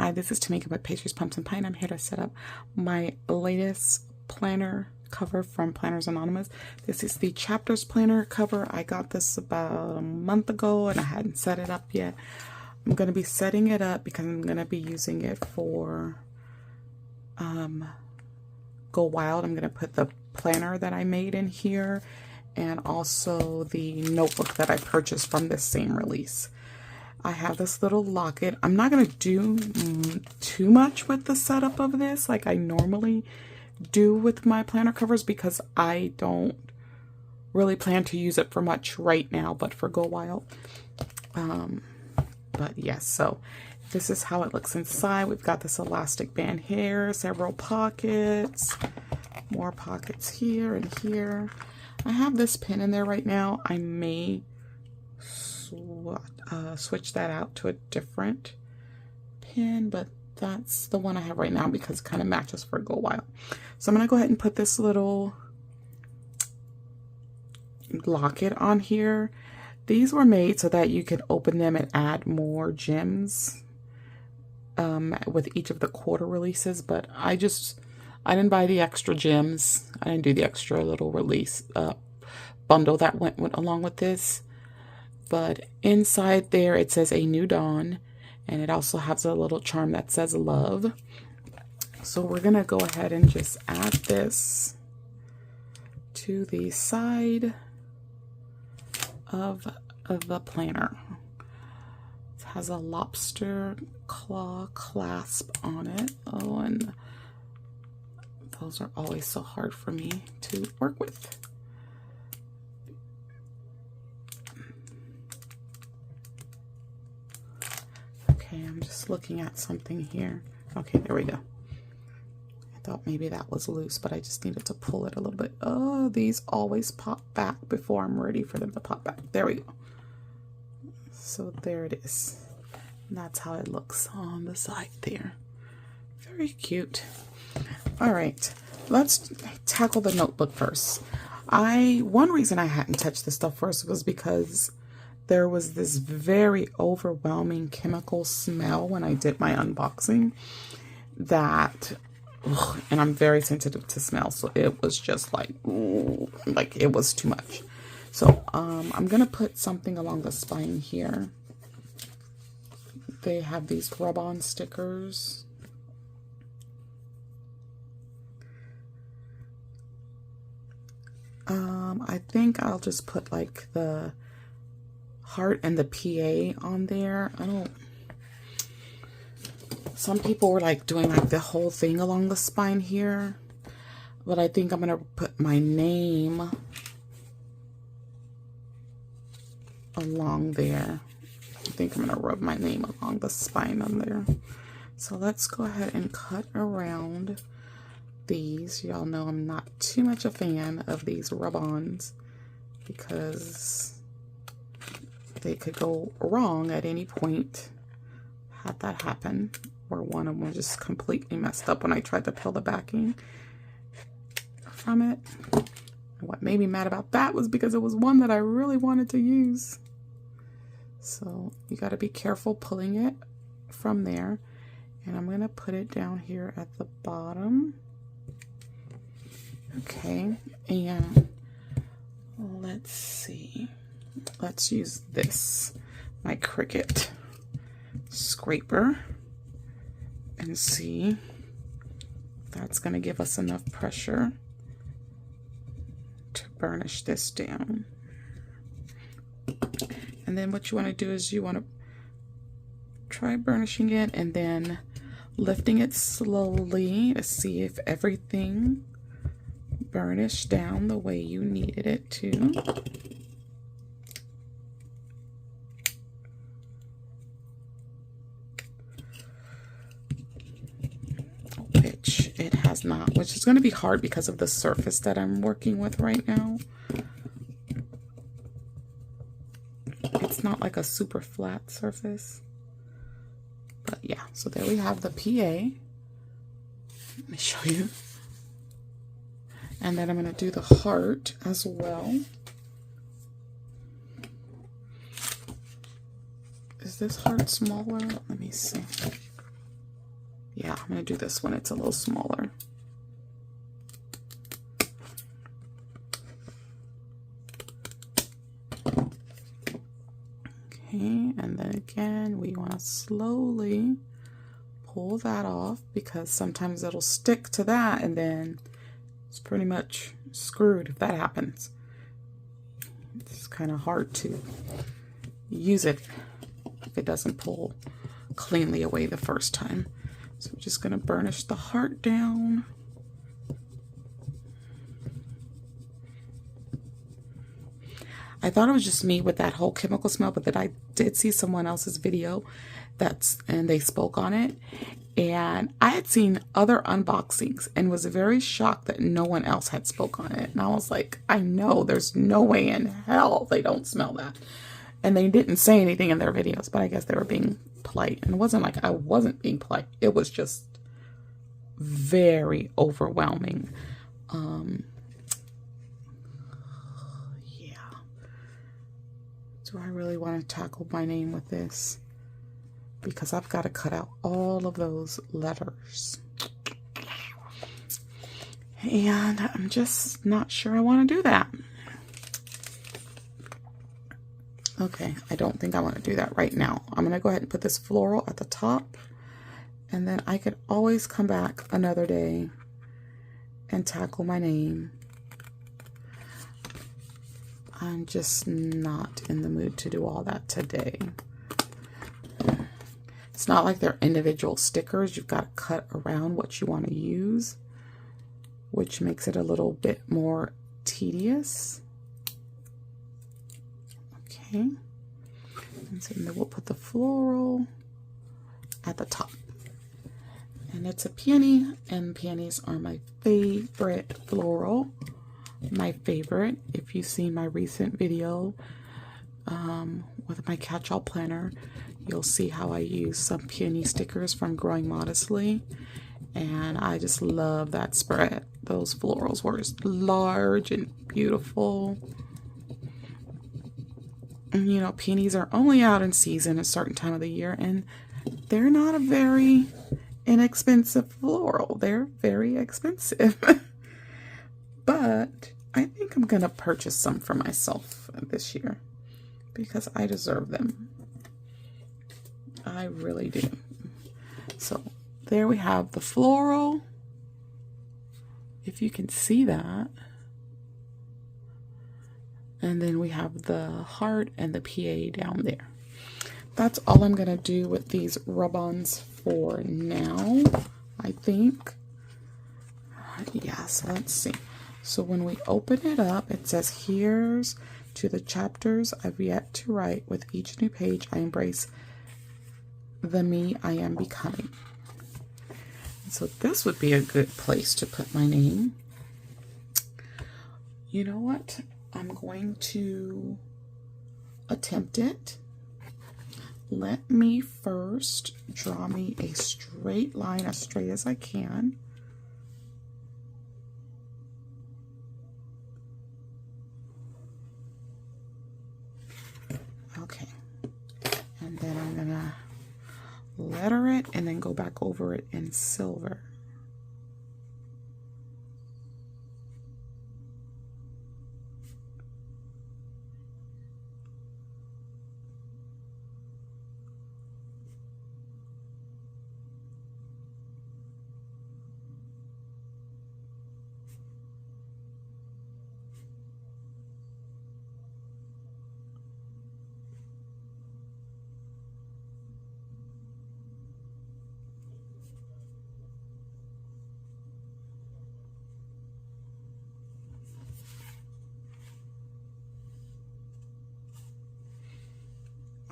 Hi, this is Tamika with Pastries, Pumps, and Pine. I'm here to set up my latest planner cover from Planners Anonymous. This is the Chapters Planner cover. I got this about a month ago and I hadn't set it up yet. I'm going to be setting it up because I'm going to be using it for Go Wild. I'm going to put the planner that I made in here and also the notebook that I purchased from this same release. I have this little locket. I'm not going to do too much with the setup of this like I normally do with my planner covers because I don't really plan to use it for much right now, but for Go Wild. But yes, so this is how it looks inside. We've got this elastic band here, several pockets, more pockets here and here. I have this pin in there right now. I may switch that out to a different pin, but that's the one I have right now because it kind of matches for Go Wild. So I'm going to go ahead and put this little locket on here. These were made so that you could open them and add more gems with each of the quarter releases, but I didn't buy the extra gems. I didn't do the extra little release bundle that went along with this. But inside there it says A New Dawn, and it also has a little charm that says love. So we're gonna go ahead and just add this to the side of the planner. It has a lobster claw clasp on it. Oh, and those are always so hard for me to work with. Okay, I'm just looking at something here. Okay, there we go. I thought maybe that was loose, but I just needed to pull it a little bit. Oh, these always pop back before I'm ready for them to pop back. There we go. So there it is. And that's how it looks on the side there. Very cute. All right, let's tackle the notebook first. One reason I hadn't touched this stuff first was because there was this very overwhelming chemical smell when I did my unboxing that, and I'm very sensitive to smell, so it was just like it was too much. So I'm gonna put something along the spine here. They have these rub-on stickers. I think I'll just put like the heart and the PA on there. Some people were like doing like the whole thing along the spine here, but I think I'm gonna put my name along there. I think I'm gonna rub my name along the spine on there. So let's go ahead and cut around these. Y'all know I'm not too much a fan of these rub-ons because they could go wrong at any point. Had that happen where one of them just completely messed up when I tried to peel the backing from it. And what made me mad about that was because it was one that I really wanted to use. So you got to be careful pulling it from there. And I'm going to put it down here at the bottom. Okay, and let's see. Let's use this, my Cricut scraper, and see if that's going to give us enough pressure to burnish this down. And then what you want to do is you want to try burnishing it and then lifting it slowly to see if everything burnished down the way you needed it to. Which it has not, which is going to be hard because of the surface that I'm working with right now. It's not like a super flat surface. But yeah, so there we have the PA. Let me show you. And then I'm going to do the heart as well. Is this heart smaller? Let me see. Yeah, I'm going to do this when it's a little smaller. Okay, and then again, we want to slowly pull that off because sometimes it'll stick to that and then it's pretty much screwed if that happens. It's kind of hard to use it if it doesn't pull cleanly away the first time. So I'm just going to burnish the heart down. I thought it was just me with that whole chemical smell, but then I did see someone else's video and they spoke on it. And I had seen other unboxings and was very shocked that no one else had spoke on it. And I was like, I know there's no way in hell they don't smell that. And they didn't say anything in their videos, but I guess they were being polite. And it wasn't like I wasn't being polite. It was just very overwhelming. Yeah. Do I really want to tackle my name with this? Because I've got to cut out all of those letters. And I'm just not sure I want to do that. Okay, I don't think I want to do that right now. I'm going to go ahead and put this floral at the top. And then I could always come back another day and tackle my name. I'm just not in the mood to do all that today. It's not like they're individual stickers. You've got to cut around what you want to use, which makes it a little bit more tedious. Okay. And so then we'll put the floral at the top. And it's a peony, and peonies are my favorite floral. My favorite. If you've seen my recent video with my catch-all planner, you'll see how I use some peony stickers from Growing Modestly. And I just love that spread. Those florals were large and beautiful. And you know, peonies are only out in season a certain time of the year, and they're not a very inexpensive floral. They're very expensive. But I think I'm going to purchase some for myself this year because I deserve them. I really do. So there we have the floral. If you can see that. And then we have the heart and the PA down there. That's all I'm going to do with these Rubons for now, I think. Yes, let's see. So when we open it up, it says, here's to the chapters I've yet to write. With each new page, I embrace the me I am becoming. So this would be a good place to put my name. You know what? I'm going to attempt it. Let me first draw me a straight line, as straight as I can. Okay. And then I'm going to letter it and then go back over it in silver.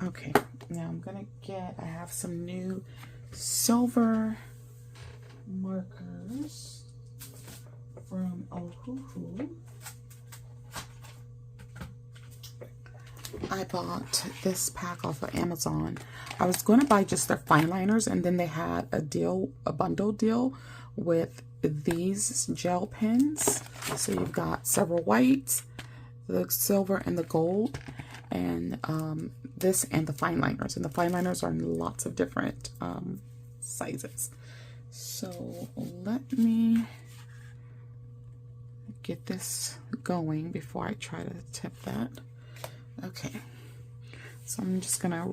Okay, now I'm gonna I have some new silver markers from Ohuhu. I bought this pack off of Amazon. I was going to buy just their fine liners, and then they had a bundle deal with these gel pens. So you've got several whites, the silver, and the gold, and this and the fine liners. And the fine liners are in lots of different sizes. So let me get this going before I try to tip that. Okay, so I'm just gonna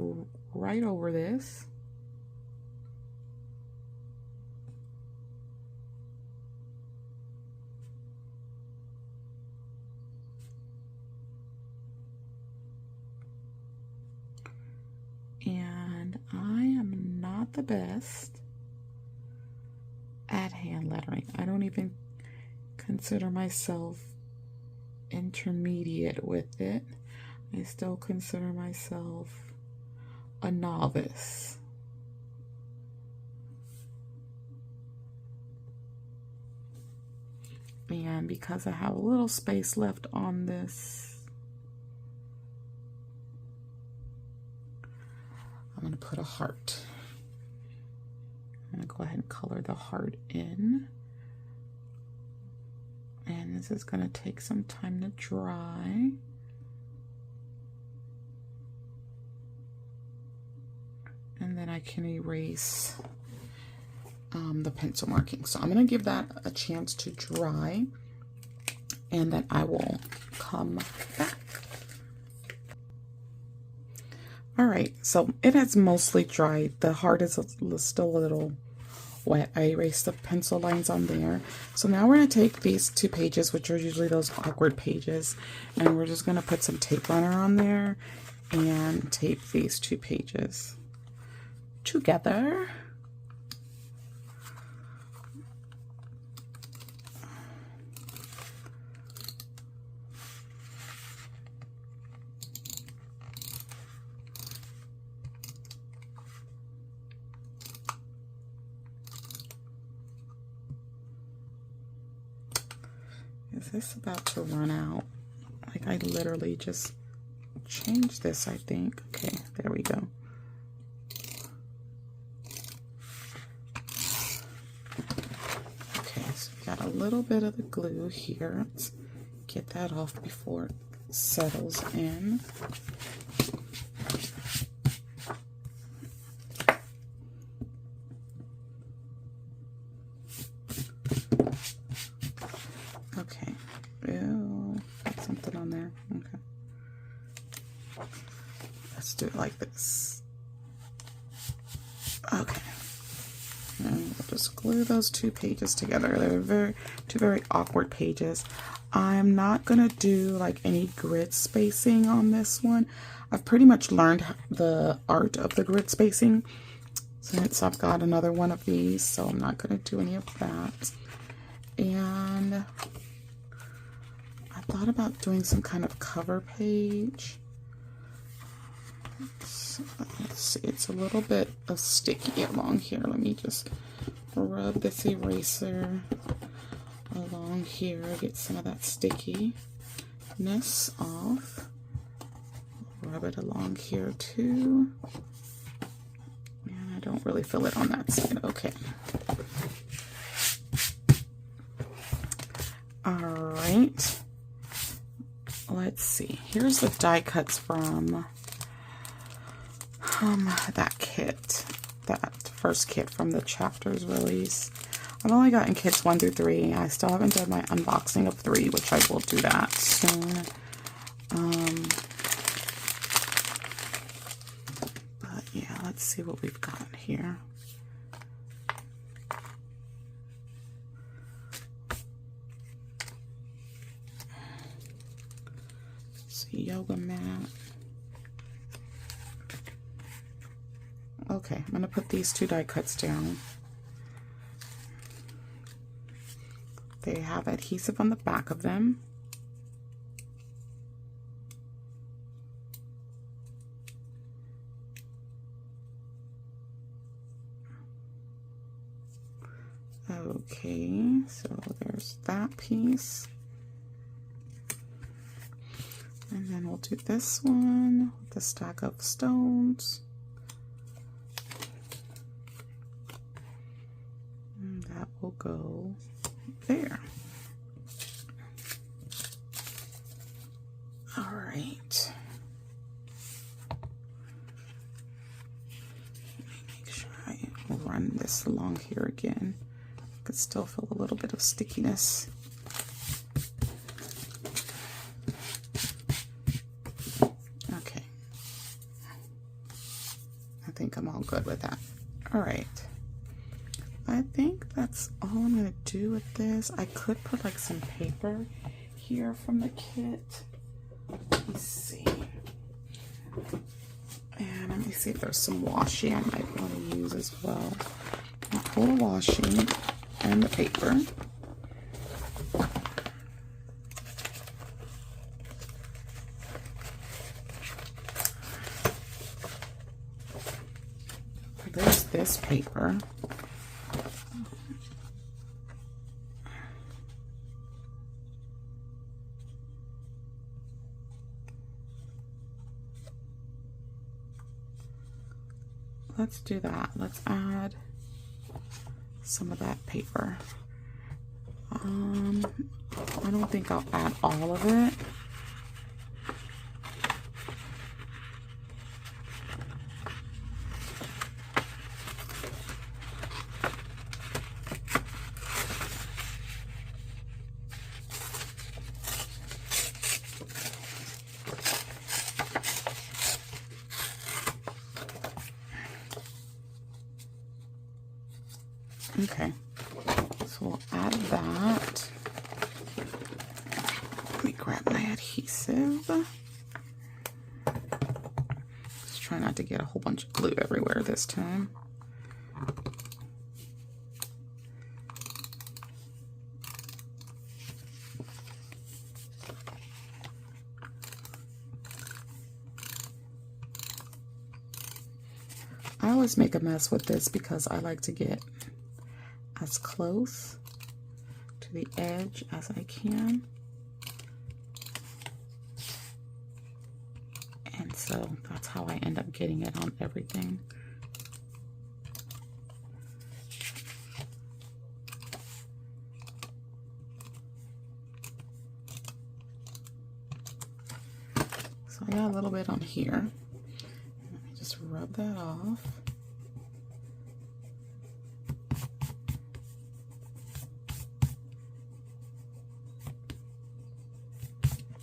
write over this. And I am not the best at hand lettering. I don't even consider myself intermediate with it. I still consider myself a novice. And because I have a little space left on this, I'm going to put a heart. I'm going to go ahead and color the heart in. And this is going to take some time to dry. And then I can erase the pencil marking. So I'm going to give that a chance to dry, and then I will come back. All right, so it has mostly dried. The heart is still a little wet. I erased the pencil lines on there. So now we're going to take these 2 pages, which are usually those awkward pages, and we're just going to put some tape runner on there and tape these 2 pages together. Is this about to run out? Like, I literally just changed this, I think. Okay, there we go. Okay, so we got a little bit of the glue here. Let's get that off before it settles in. Okay. Ew, got something on there. Okay. Let's do it like this. Okay. And we'll just glue those 2 pages together. They're two very awkward pages. I'm not gonna do like any grid spacing on this one. I've pretty much learned the art of the grid spacing since I've got another one of these, so I'm not gonna do any of that. And I thought about doing some kind of cover page. Let's see, it's a little bit of sticky along here. Let me just rub this eraser along here, get some of that stickiness off. Rub it along here too. And I don't really feel it on that side. Okay. All right. Let's see. Here's the die cuts from that kit, that first kit from the chapters release. I've only gotten kits 1 through 3. I still haven't done my unboxing of 3, which I will do that soon. But yeah, let's see what we've got here. It's a yoga mat. Okay, I'm going to put these 2 die cuts down. They have adhesive on the back of them. Okay, so there's that piece. And then we'll do this one with the stack of stones. And that will go there. All right. Make sure I run this along here again. I could still feel a little bit of stickiness. Okay. I think I'm all good with that. All right. I think that's all I'm going to do with this. I could put like some paper here from the kit. Let me see. And let me see if there's some washi I might want to use as well. I'll pull the washi and the paper. There's this paper. Let's do that. Let's add some of that paper. I don't think I'll add all of it. Okay, so we'll add that. Let me grab my adhesive. Just try not to get a whole bunch of glue everywhere this time. I always make a mess with this because I like to get as close to the edge as I can. And so that's how I end up getting it on everything. So I got a little bit on here. Let me just rub that off.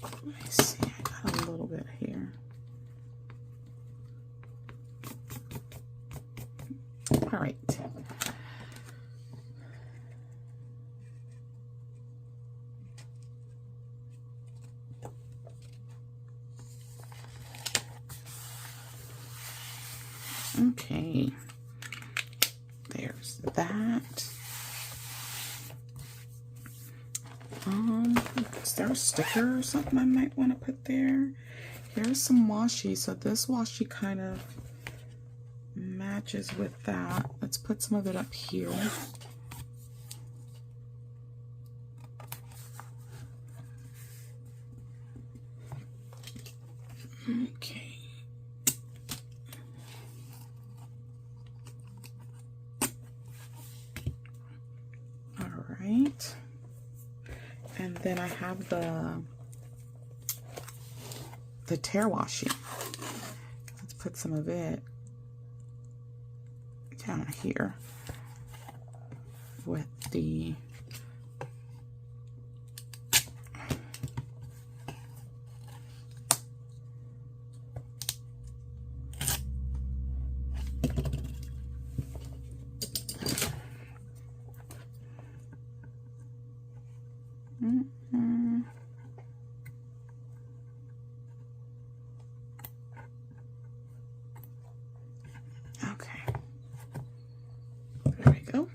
Let me see, I got a little bit here. All right. Okay. There's that. Is there a sticker or something I might want to put there? Here's some washi. So this washi kind of matches with that. Let's put some of it up here. Okay. All right. And then I have the tear washi. Let's put some of it down here with the okay. There we go.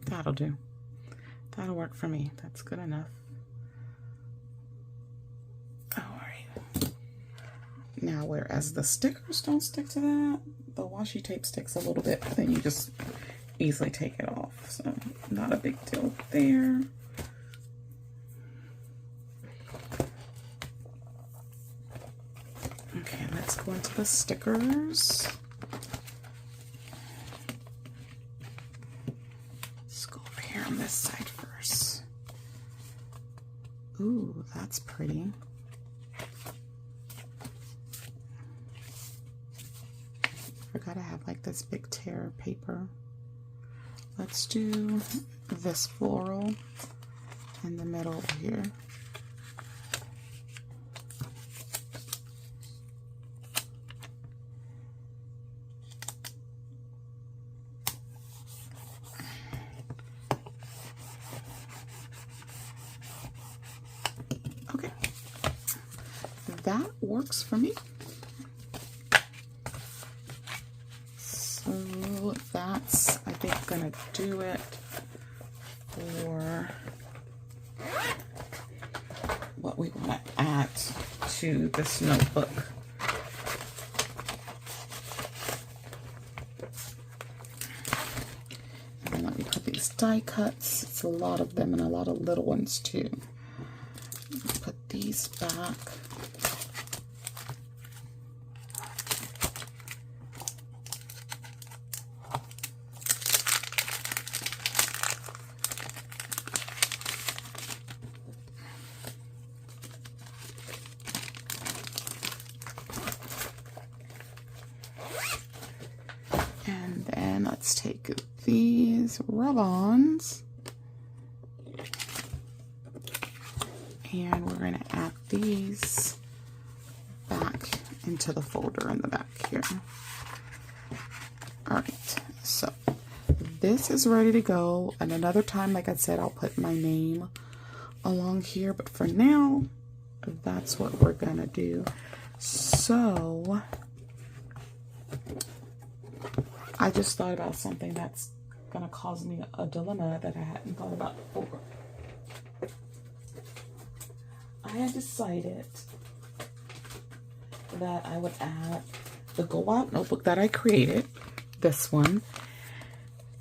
That'll do. That'll work for me. That's good enough. All right. Now, whereas the stickers don't stick to that, the washi tape sticks a little bit, but then you just easily take it off. So, not a big deal there. Okay, let's go into the stickers. Let's go over here on this side first. Ooh, that's pretty. this big tear paper. Let's do this floral in the middle here. Okay, that works for me. So that's, I think, gonna do it for what we want to add to this notebook. And let me put these die cuts. It's a lot of them and a lot of little ones too. Put these back. And then let's take these Rubons and we're going to add these back into the folder in the back here. Alright, so this is ready to go, and another time, like I said, I'll put my name along here, but for now, that's what we're going to do. So I just thought about something that's going to cause me a dilemma that I hadn't thought about before. I had decided that I would add the Go Out notebook that I created, this one,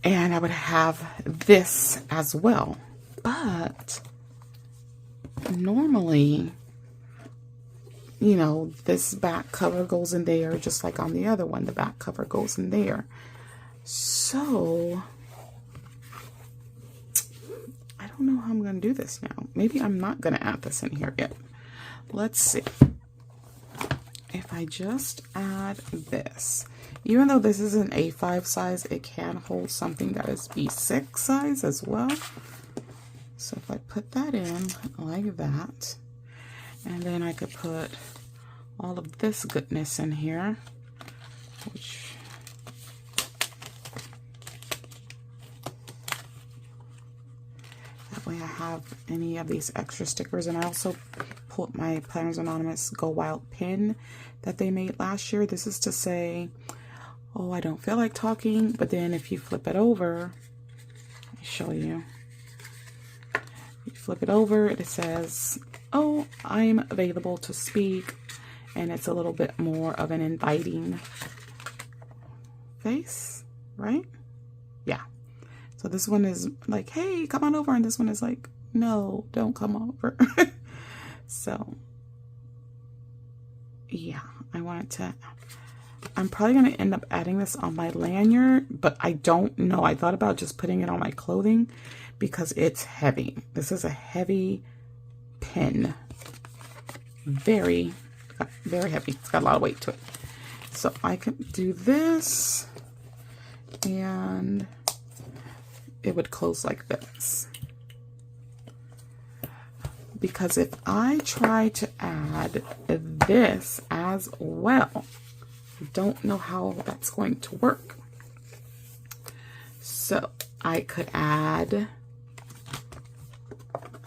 and I would have this as well. But normally, you know, this back cover goes in there just like on the other one. The back cover goes in there. So I don't know how I'm going to do this now. Maybe I'm not going to add this in here yet. Let's see. If I just add this, even though this is an A5 size, it can hold something that is B6 size as well. So if I put that in like that, and then I could put all of this goodness in here, which that way I have any of these extra stickers. And I also pulled my Planners Anonymous Go Wild pin that they made last year. This is to say, oh, I don't feel like talking, but then if you flip it over, let me show you. You flip it over, it says, oh, I'm available to speak, and it's a little bit more of an inviting face, right? Yeah. So this one is like, hey, come on over, and this one is like, no, don't come over. So yeah, I wanted to, I'm probably going to end up adding this on my lanyard, but I don't know. I thought about just putting it on my clothing because it's heavy. This is a heavy pin. Very, very heavy. It's got a lot of weight to it. So I could do this and it would close like this. Because if I try to add this as well, I don't know how that's going to work. So I could add,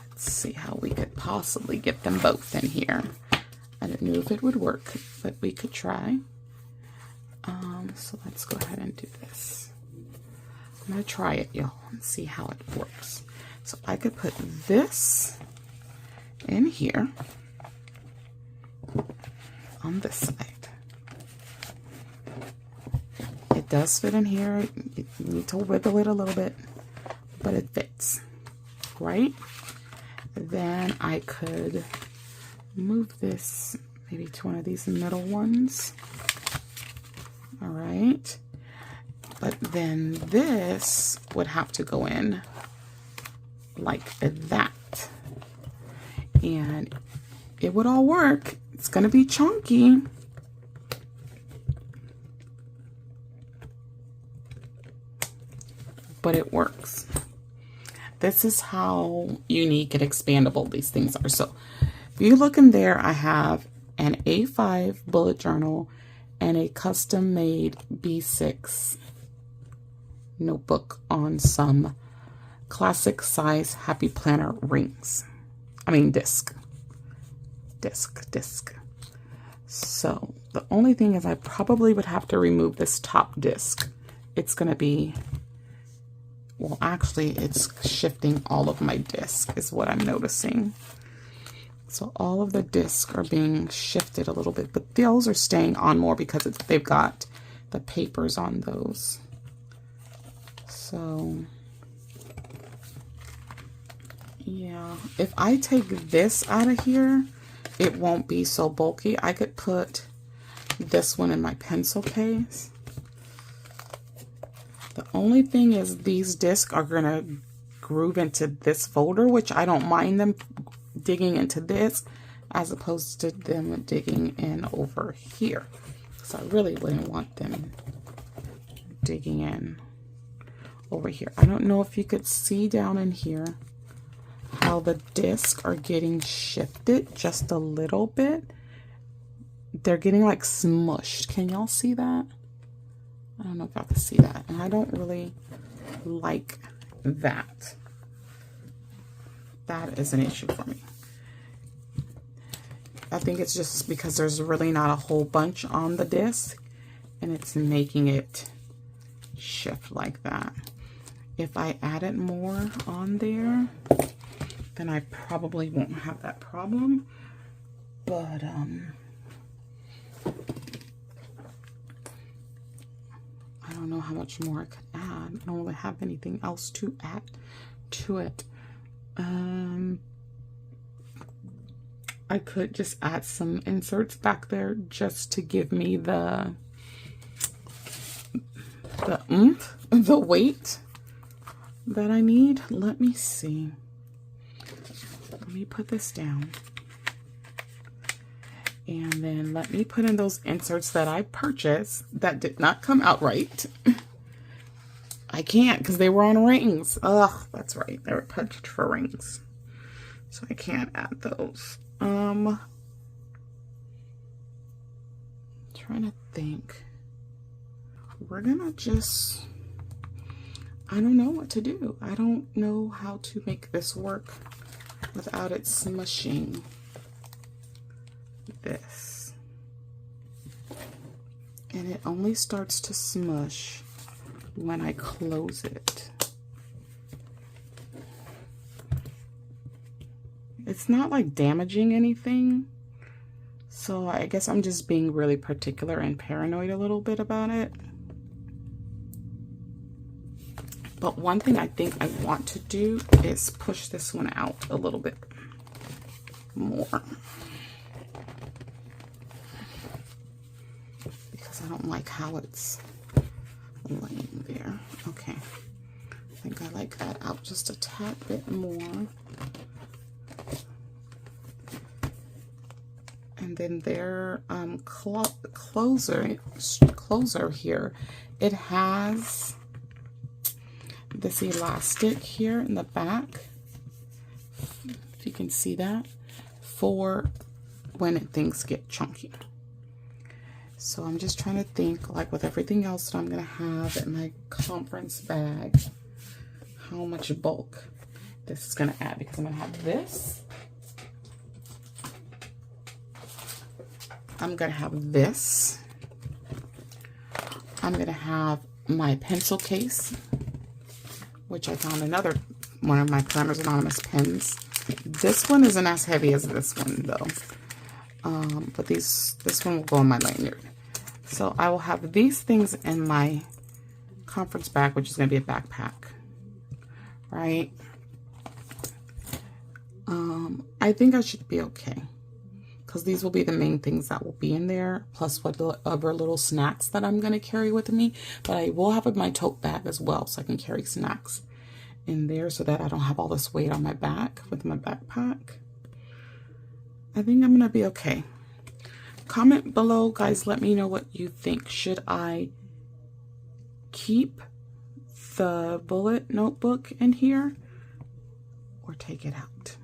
let's see how we could possibly get them both in here. I don't know if it would work, but we could try. So let's go ahead and do this. I'm going to try it, y'all, and see how it works. So I could put this in here on this side. It does fit in here. You need to wiggle it a little bit, but it fits, right? Then I could move this maybe to one of these middle ones. All right. But then this would have to go in like that. And it would all work. It's going to be chunky. but it works. This is how unique and expandable these things are. So if you look in there, I have an A5 bullet journal and a custom made B6 notebook on some classic size Happy Planner rings. I mean disc. So the only thing is I probably would have to remove this top disc. It's going to be, well, actually it's shifting all of my disc is what I'm noticing. So all of the discs are being shifted a little bit, but those are staying on more because they've got the papers on those. So yeah, if I take this out of here, it won't be so bulky. I could put this one in my pencil case. The only thing is these discs are gonna groove into this folder, which I don't mind them digging into this as opposed to them digging in over here. So I really wouldn't want them digging in over here. I don't know if you could see down in here how the discs are getting shifted just a little bit. They're getting like smushed. Can y'all see that? I don't know if y'all can see that. And I don't really like that. That is an issue for me. I think it's just because there's really not a whole bunch on the disc and it's making it shift like that. If I added more on there, then I probably won't have that problem. But I don't know how much more I could add. I don't really have anything else to add to it. I could just add some inserts back there just to give me the oomph, the weight that I need. Let me see. Let me put this down. And then let me put in those inserts that I purchased that did not come out right. I can't because they were on rings. Ugh, that's right. They were purchased for rings. So I can't add those. Trying to think. We're gonna just, I don't know what to do. I don't know how to make this work without it smushing this. And it only starts to smush when I close it. It's not like damaging anything. So I guess I'm just being really particular and paranoid a little bit about it. But one thing I think I want to do is push this one out a little bit more. Because I don't like how it's laying there. Okay. I think I like that out just a tad bit more. And then their closer here, it has this elastic here in the back, if you can see that, for when things get chunky. So I'm just trying to think, like with everything else that I'm going to have in my conference bag, how much bulk this is going to add, because I'm going to have this. I'm going to have this. I'm going to have my pencil case, which I found another one of my Planners Anonymous pens. This one isn't as heavy as this one though. But this one will go in my lanyard. So I will have these things in my conference bag, which is going to be a backpack, right? I think I should be okay, because these will be the main things that will be in there, plus whatever little snacks that I'm going to carry with me. But I will have my tote bag as well, so I can carry snacks in there so that I don't have all this weight on my back with my backpack. I think I'm going to be okay. Comment below, guys. Let me know what you think. Should I keep the bullet notebook in here or take it out.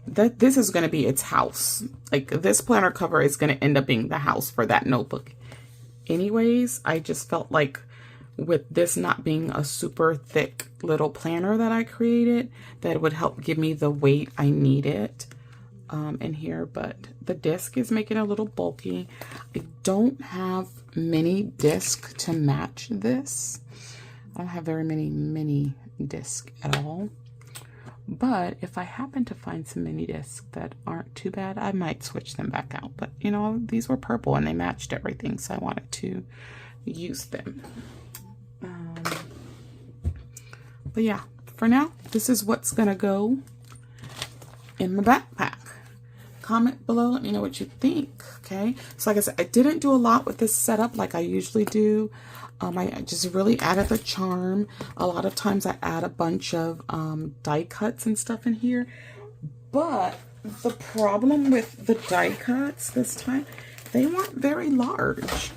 This is going to be its house. Like, this planner cover is going to end up being the house for that notebook. Anyways, I just felt like with this not being a super thick little planner that I created, that it would help give me the weight I needed in here. But the disc is making it a little bulky. I don't have many discs to match this. I don't have very many discs at all. But if I happen to find some mini discs that aren't too bad, I might switch them back out. But, you know, these were purple and they matched everything, so I wanted to use them. But yeah, for now, this is what's going to go in my backpack. Comment below, let me know what you think, okay? So like I said, I didn't do a lot with this setup like I usually do. I just really added the charm. A lot of times I add a bunch of die cuts and stuff in here. But the problem with the die cuts this time, they weren't very large.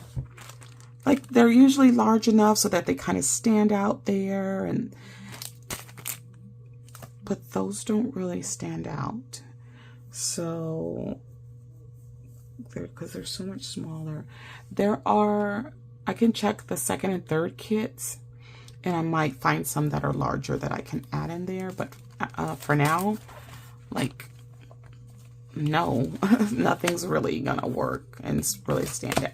Like, they're usually large enough so that they kind of stand out there, but those don't really stand out. So, because they're so much smaller. I can check the second and third kits, and I might find some that are larger that I can add in there. But for now, like, no, nothing's really gonna work and really stand out.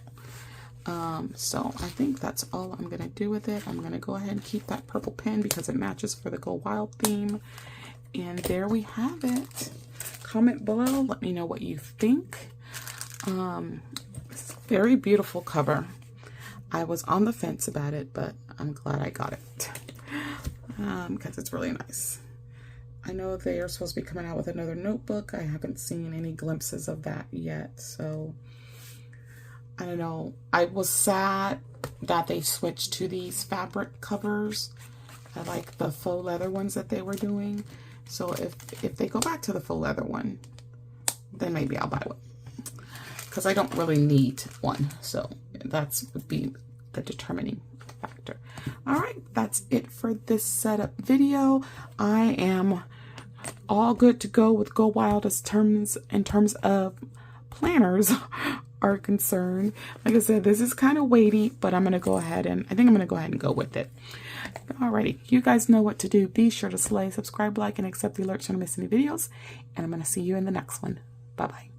So I think that's all I'm gonna do with it. I'm gonna go ahead and keep that purple pen because it matches for the Go Wild theme. And there we have it. Comment below, let me know what you think. It's a very beautiful cover. I was on the fence about it, but I'm glad I got it because it's really nice. I know they are supposed to be coming out with another notebook. I haven't seen any glimpses of that yet, so I don't know. I was sad that they switched to these fabric covers. I like the faux leather ones that they were doing. So if they go back to the faux leather one, then maybe I'll buy one. Because I don't really need one, so that would be the determining factor. All right, that's it for this setup video. I am all good to go with Go Wild in terms of planners are concerned. Like I said, this is kind of weighty, but I'm gonna go ahead and go with it. Alrighty, you guys know what to do. Be sure to slay, subscribe, like, and accept the alerts so you don't miss any videos. And I'm gonna see you in the next one. Bye bye.